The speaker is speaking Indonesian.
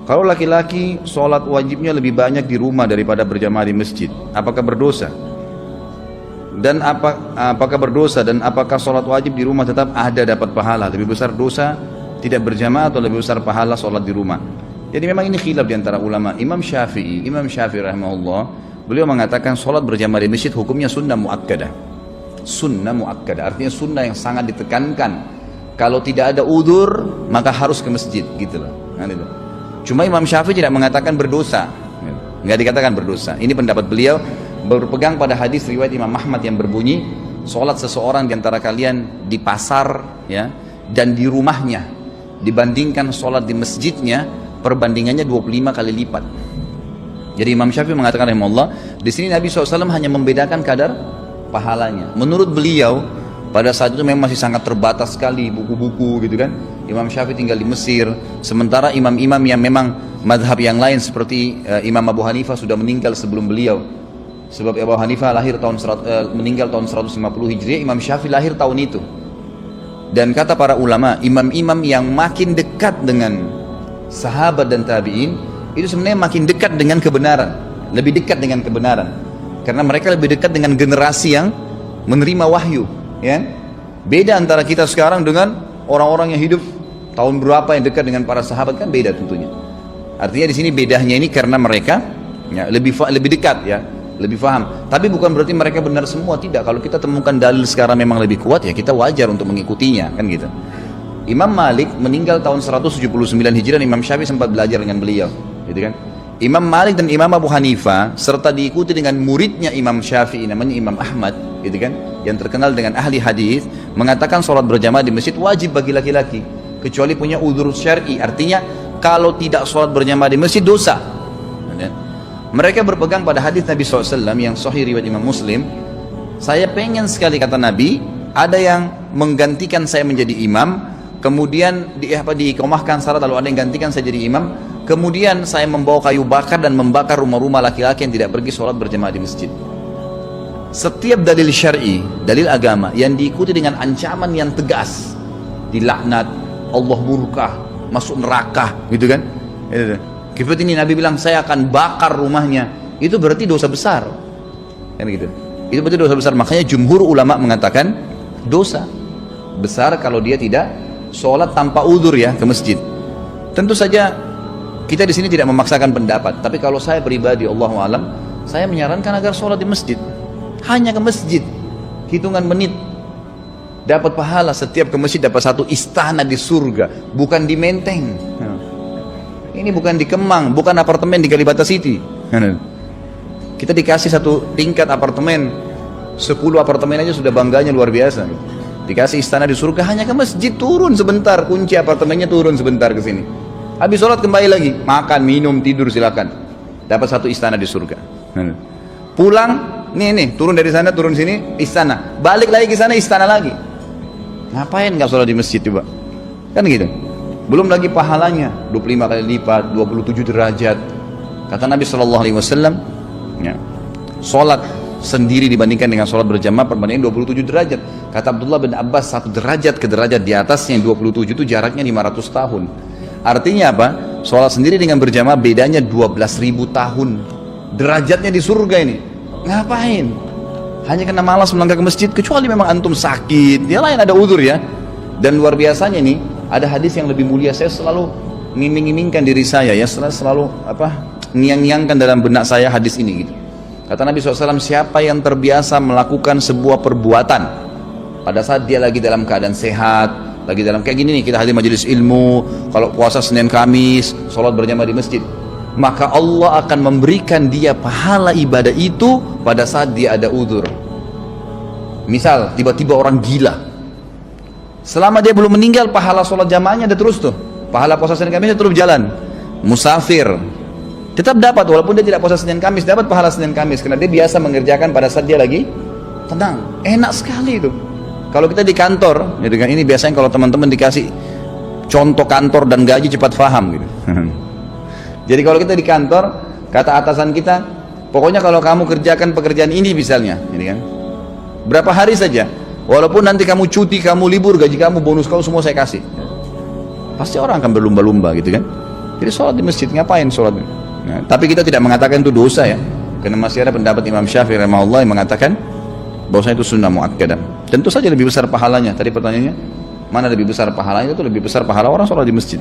Kalau laki-laki sholat wajibnya lebih banyak di rumah daripada berjamaah di masjid, apakah berdosa? Dan apakah berdosa, dan apakah sholat wajib di rumah tetap ada dapat pahala? Lebih besar dosa tidak berjamaah atau lebih besar pahala sholat di rumah? Jadi memang ini khilaf di antara ulama. Imam Syafi'i rahimahullah, beliau mengatakan sholat berjamaah di masjid hukumnya sunnah muakkadah. Sunnah muakkadah artinya sunnah yang sangat ditekankan. Kalau tidak ada udzur maka harus ke masjid, gitu loh. Cuma Imam Syafi'i tidak mengatakan berdosa, nggak dikatakan berdosa. Ini pendapat beliau, berpegang pada hadis riwayat Imam Ahmad yang berbunyi, sholat seseorang di antara kalian di pasar ya dan di rumahnya dibandingkan sholat di masjidnya, perbandingannya 25 kali lipat. Jadi Imam Syafi'i mengatakan rahimahullah, di sini Nabi SAW hanya membedakan kadar pahalanya. Menurut beliau pada saat itu memang masih sangat terbatas sekali buku-buku gitu kan. Imam Syafi'i tinggal di Mesir, sementara imam-imam yang memang madhab yang lain seperti Imam Abu Hanifah sudah meninggal sebelum beliau. Sebab Abu Hanifah meninggal tahun 150 Hijriah, Imam Syafi'i lahir tahun itu. Dan kata para ulama, imam-imam yang makin dekat dengan sahabat dan tabi'in itu sebenarnya makin dekat dengan kebenaran, lebih dekat dengan kebenaran, karena mereka lebih dekat dengan generasi yang menerima wahyu ya. Beda antara kita sekarang dengan orang-orang yang hidup tahun berapa yang dekat dengan para sahabat, kan beda tentunya. Artinya di sini bedanya ini karena mereka ya, lebih dekat ya, lebih paham. Tapi bukan berarti mereka benar semua, tidak. Kalau kita temukan dalil sekarang memang lebih kuat ya kita wajar untuk mengikutinya, kan gitu. Imam Malik meninggal tahun 179 Hijriah, Imam Syafi'i sempat belajar dengan beliau, gitu kan. Imam Malik dan Imam Abu Hanifah serta diikuti dengan muridnya Imam Syafi'i namanya Imam Ahmad, gitu kan, yang terkenal dengan ahli hadis, mengatakan sholat berjamaah di masjid wajib bagi laki-laki kecuali punya udzur syar'i. Artinya kalau tidak sholat berjamaah di masjid dosa. Mereka berpegang pada hadis Nabi SAW yang sahih riwayat Imam Muslim. Saya pengen sekali, kata Nabi, ada yang menggantikan saya menjadi imam, kemudian diiqamahkan salat lalu ada yang gantikan saya jadi imam, kemudian saya membawa kayu bakar dan membakar rumah-rumah laki-laki yang tidak pergi sholat berjamaah di masjid. Setiap dalil syar'i, dalil agama yang diikuti dengan ancaman yang tegas, dilaknat, Allah murka, masuk neraka, gitu kan. Seperti ini Nabi bilang saya akan bakar rumahnya, itu berarti dosa besar, kan gitu. Itu berarti dosa besar. Makanya jumhur ulama mengatakan dosa besar kalau dia tidak sholat tanpa udzur ya ke masjid. Tentu saja kita di sini tidak memaksakan pendapat, tapi kalau saya pribadi, Allahu a'lam, saya menyarankan agar sholat di masjid. Hanya ke masjid, hitungan menit, dapat pahala. Setiap ke masjid dapat satu istana di surga, bukan di Menteng. Ini bukan di Kemang, bukan apartemen di Kalibata City. Kita dikasih satu tingkat apartemen, 10 apartemen aja sudah bangganya luar biasa. Dikasih istana di surga, hanya ke masjid, turun sebentar, kunci apartemennya, turun sebentar ke sini. Habis sholat kembali lagi, makan, minum, tidur, silakan. Dapat satu istana di surga. Pulang, nih, turun dari sana, turun sini, istana. Balik lagi ke sana, istana lagi. Ngapain nggak sholat di masjid coba? Kan gitu. Belum lagi pahalanya, 25 kali lipat, 27 derajat. Kata Nabi SAW, ya, sholat sendiri dibandingkan dengan sholat berjamaah perbandingan 27 derajat. Kata Abdullah bin Abbas, 1 derajat ke derajat di atasnya yang 27 itu jaraknya 500 tahun. Artinya apa? Sholat sendiri dengan berjamaah bedanya 12.000 tahun. Derajatnya di surga ini. Ngapain? Hanya karena malas melangkah ke masjid, kecuali memang antum sakit, yang lain ada udzur ya. Dan luar biasanya nih, ada hadis yang lebih mulia, saya selalu ngiming-ngimingkan diri saya ya, selalu ngiang-ngiangkan dalam benak saya hadis ini gitu. Kata Nabi SAW, siapa yang terbiasa melakukan sebuah perbuatan pada saat dia lagi dalam keadaan sehat, lagi dalam kayak gini nih, kita hadir majelis ilmu, kalau puasa Senin Kamis, sholat berjamaah di masjid, maka Allah akan memberikan dia pahala ibadah itu pada saat dia ada udzur. Misal tiba-tiba orang gila, selama dia belum meninggal pahala sholat jamaahnya ada terus tuh, pahala puasa Senin Kamis terus jalan. Musafir tetap dapat, walaupun dia tidak puasa Senin Kamis, dapat pahala Senin Kamis karena dia biasa mengerjakan pada saat dia lagi tenang. Enak sekali itu. Kalau kita di kantor, gitu kan, ini biasanya kalau teman-teman dikasih contoh kantor dan gaji cepat paham gitu. Jadi kalau kita di kantor, kata atasan kita, pokoknya kalau kamu kerjakan pekerjaan ini misalnya, gitu kan, berapa hari saja, walaupun nanti kamu cuti, kamu libur, gaji kamu, bonus kamu semua saya kasih. Pasti orang akan berlumba-lumba gitu kan. Jadi sholat di masjid, ngapain sholat? Nah, tapi kita tidak mengatakan itu dosa ya, karena masih ada pendapat Imam Syafi'i rahimahullah yang mengatakan bahwasanya itu sunnah muakkadah. Tentu saja lebih besar pahalanya. Tadi pertanyaannya, mana lebih besar pahalanya? Itu lebih besar pahala orang sholat di masjid.